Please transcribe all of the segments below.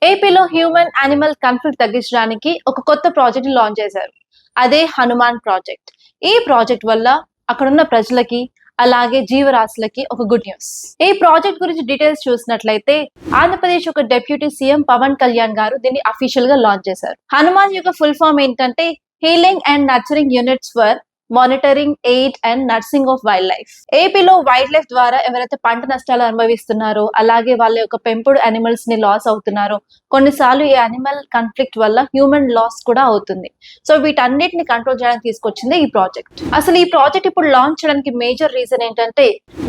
ఏపీలో human animal conflict తగ్గించడానికి ఒక కొత్త ప్రాజెక్ట్ లాంచ్ చేశారు. అదే హనుమాన్ ప్రాజెక్ట్. ఈ ప్రాజెక్ట్ వల్ల అక్కడున్న ప్రజలకి అలాగే జీవరాశులకి ఒక గుడ్ న్యూస్. ఈ ప్రాజెక్ట్ గురించి డీటెయిల్స్ చూసినట్లయితే ఆంధ్రప్రదేశ్ ఒక డిప్యూటీ సీఎం పవన్ కళ్యాణ్ గారు దీన్ని అఫీషియల్ గా లాంచ్ చేశారు. హనుమాన్ యొక్క ఫుల్ ఫామ్ ఏంటంటే healing and nurturing units for monitoring, aid and nursing of wild life. ఏపీలో వైల్డ్ లైఫ్ ద్వారా ఎవరైతే పంట నష్టాలు అనుభవిస్తున్నారో అలాగే వాళ్ళ యొక్క పెంపుడు అనిమల్స్ ని లాస్ అవుతున్నారో, కొన్నిసార్లు ఈ అనిమల్ కాన్ఫ్లిక్ట్ వల్ల హ్యూమన్ లాస్ కూడా అవుతుంది. సో వీటన్నిటిని కంట్రోల్ చేయడానికి తీసుకొచ్చింది ఈ ప్రాజెక్ట్. అసలు ఈ ప్రాజెక్ట్ ఇప్పుడు లాంచ్ చేయడానికి మేజర్ రీజన్ ఏంటంటే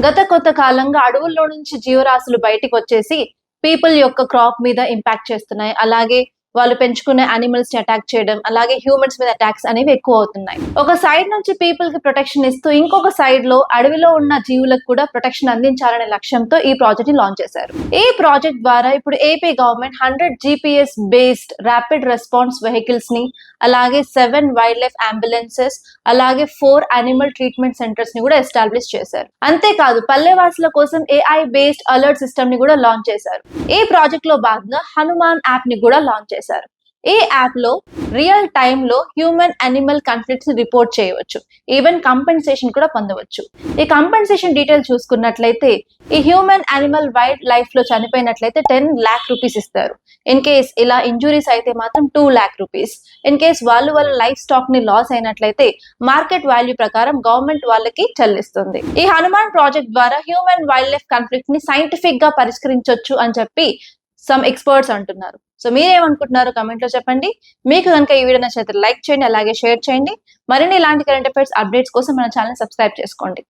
గత కొంత కాలంగా అడవుల్లో నుంచి జీవరాశులు బయటికి వచ్చేసి పీపుల్ యొక్క క్రాప్ మీద ఇంపాక్ట్ చేస్తున్నాయి. అలాగే వాళ్ళు పెంచుకునే అనిమల్స్ ని అటాక్ చేయడం, అలాగే హ్యూమన్స్ మీద అటాక్స్ అనేవి ఎక్కువ అవుతున్నాయి. ఒక సైడ్ నుంచి పీపుల్ కి ప్రొటెక్షన్ ఇస్తూ ఇంకొక సైడ్ లో అడవిలో ఉన్న జీవులకు కూడా ప్రొటెక్షన్ అందించాలనే లక్ష్యంతో ఈ ప్రాజెక్ట్ ని లాంచ్ చేశారు. ఈ ప్రాజెక్ట్ ద్వారా ఇప్పుడు AP government 100 GPS based rapid response vehicles ని, అలాగే 7 వైల్డ్ లైఫ్ అంబులెన్సెస్, అలాగే 4 అనిమల్ ట్రీట్మెంట్ సెంటర్స్ ని కూడా ఎస్టాబ్లిష్ చేశారు. అంతేకాదు పల్లెవాసుల కోసం AI బేస్డ్ అలర్ట్ సిస్టమ్ ని కూడా లాంచ్ చేశారు. ఈ ప్రాజెక్ట్ లో భాగంగా హనుమాన్ యాప్ ని కూడా లాంచ్ చేశారు. ఈ యాప్ లో రియల్ టైమ్ లో హ్యూమన్ అనిమల్ కాన్ఫ్లిక్ట్స్ రిపోర్ట్ చేయవచ్చు, ఈవెన్ కంపెన్సేషన్ కూడా పొందవచ్చు. ఈ కంపెన్సేషన్ డీటెయిల్ చూసుకున్నట్లయితే ఈ హ్యూమన్ అనిమల్ వైల్డ్ లైఫ్ లో చనిపోయినట్లయితే 10 lakh rupees ఇస్తారు. ఇన్ కేస్ ఇలా ఇంజురీస్ అయితే మాత్రం 2 lakh rupees. ఇన్ కేస్ వాళ్ళ లైఫ్ స్టాక్ ని లాస్ అయినట్లయితే మార్కెట్ వాల్యూ ప్రకారం గవర్నమెంట్ వాళ్ళకి చెల్లిస్తుంది. ఈ హనుమాన్ ప్రాజెక్ట్ ద్వారా హ్యూమన్ వైల్డ్ లైఫ్ కాన్ఫ్లిక్ట్ ని సైంటిఫిక్ గా పరిష్కరించవచ్చు అని చెప్పి సమ్ ఎక్స్పర్ట్స్ అంటున్నారు. సో మీరేమనుకుంటున్నారో కమెంట్ లో చెప్పండి. మీకు కనుక ఈ వీడియో నచ్చితే లైక్ చేయండి, అలాగే షేర్ చేయండి. మరిన్ని ఇలాంటి కరెంట్ అఫైర్స్ అప్డేట్స్ కోసం మన ఛానల్ సబ్స్క్రైబ్ చేసుకోండి.